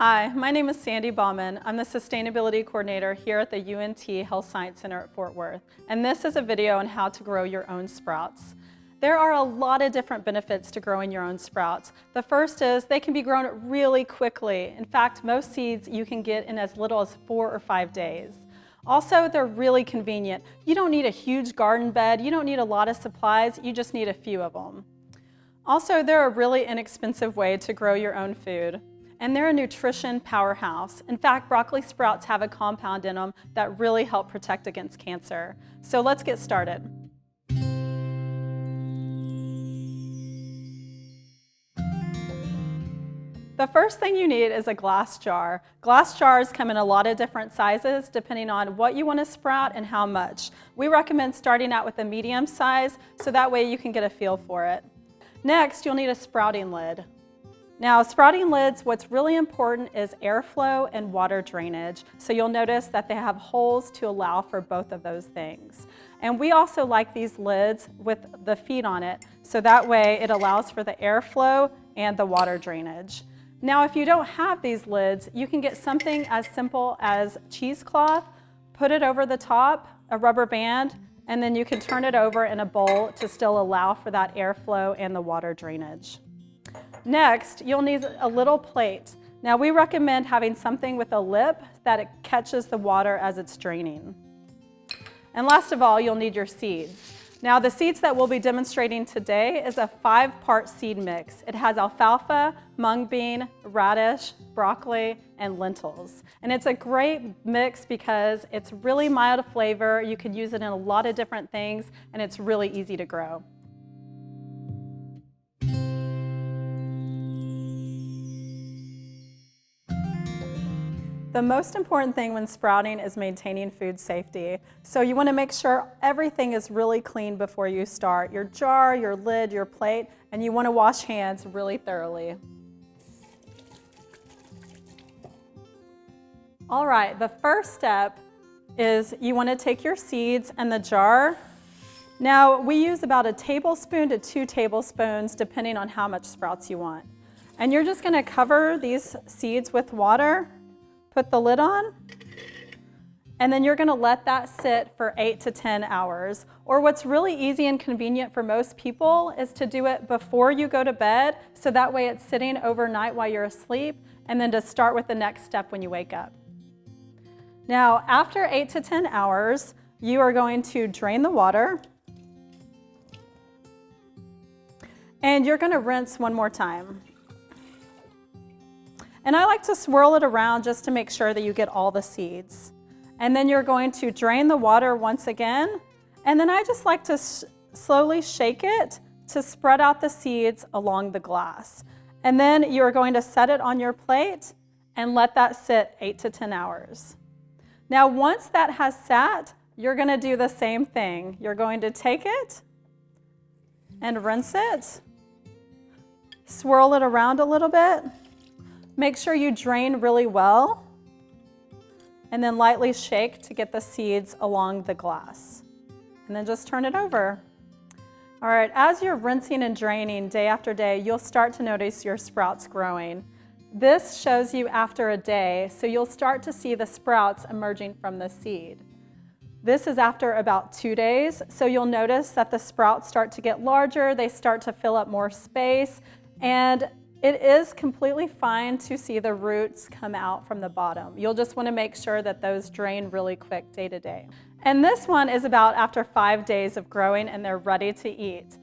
Hi, my name is Sandy Bauman. I'm the Sustainability Coordinator here at the UNT Health Science Center at Fort Worth, and this is a video on how to grow your own sprouts. There are a lot of different benefits to growing your own sprouts. The first is they can be grown really quickly. In fact, most seeds you can get in as little as 4 or 5 days. Also, they're really convenient. You don't need a huge garden bed, you don't need a lot of supplies, you just need a few of them. Also, they're a really inexpensive way to grow your own food. And they're a nutrition powerhouse. In fact, broccoli sprouts have a compound in them that really help protect against cancer. So let's get started. The first thing you need is a glass jar. Glass jars come in a lot of different sizes depending on what you want to sprout and how much. We recommend starting out with a medium size so that way you can get a feel for it. Next, you'll need a sprouting lid. Now, sprouting lids, what's really important is airflow and water drainage. So you'll notice that they have holes to allow for both of those things. And we also like these lids with the feet on it, so that way it allows for the airflow and the water drainage. Now, if you don't have these lids, you can get something as simple as cheesecloth, put it over the top, a rubber band, and then you can turn it over in a bowl to still allow for that airflow and the water drainage. Next, you'll need a little plate. Now, we recommend having something with a lip that it catches the water as it's draining. And last of all, you'll need your seeds. Now, the seeds that we'll be demonstrating today is a 5-part seed mix. It has alfalfa, mung bean, radish, broccoli, and lentils. And it's a great mix because it's really mild flavor. You can use it in a lot of different things, and it's really easy to grow. The most important thing when sprouting is maintaining food safety. So you want to make sure everything is really clean before you start. Your jar, your lid, your plate, and you want to wash hands really thoroughly. All right, the first step is you want to take your seeds and the jar. Now, we use about 1 tablespoon to 2 tablespoons depending on how much sprouts you want. And you're just going to cover these seeds with water. Put the lid on, and then you're going to let that sit for 8 to 10 hours. Or what's really easy and convenient for most people is to do it before you go to bed, so that way it's sitting overnight while you're asleep, and then to start with the next step when you wake up. Now, after 8 to 10 hours, you are going to drain the water, and you're going to rinse one more time. And I like to swirl it around just to make sure that you get all the seeds. And then you're going to drain the water once again. And then I just like to slowly shake it to spread out the seeds along the glass. And then you're going to set it on your plate and let that sit 8 to 10 hours. Now, once that has sat, you're going to do the same thing. You're going to take it and rinse it, swirl it around a little bit. Make sure you drain really well, and then lightly shake to get the seeds along the glass. And then just turn it over. All right, as you're rinsing and draining day after day, you'll start to notice your sprouts growing. This shows you after a day, so you'll start to see the sprouts emerging from the seed. This is after about 2 days, so you'll notice that the sprouts start to get larger, they start to fill up more space, and it is completely fine to see the roots come out from the bottom. You'll just want to make sure that those drain really quick day to day. And this one is about after 5 days of growing and they're ready to eat.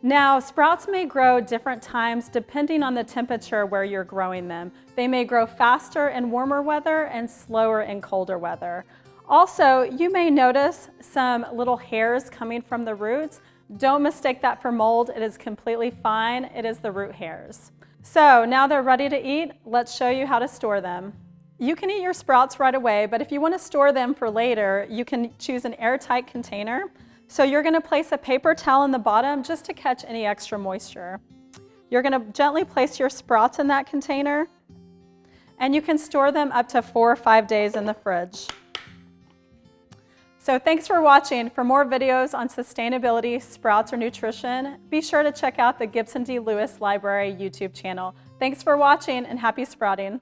Now, sprouts may grow different times depending on the temperature where you're growing them. They may grow faster in warmer weather and slower in colder weather. Also, you may notice some little hairs coming from the roots. Don't mistake that for mold. It is completely fine. It is the root hairs. So now they're ready to eat. Let's show you how to store them. You can eat your sprouts right away, but if you want to store them for later, you can choose an airtight container. So you're going to place a paper towel in the bottom just to catch any extra moisture. You're going to gently place your sprouts in that container, and you can store them up to 4 or 5 days in the fridge. So thanks for watching. For more videos on sustainability, sprouts, or nutrition, be sure to check out the Gibson D. Lewis Library YouTube channel. Thanks for watching and happy sprouting.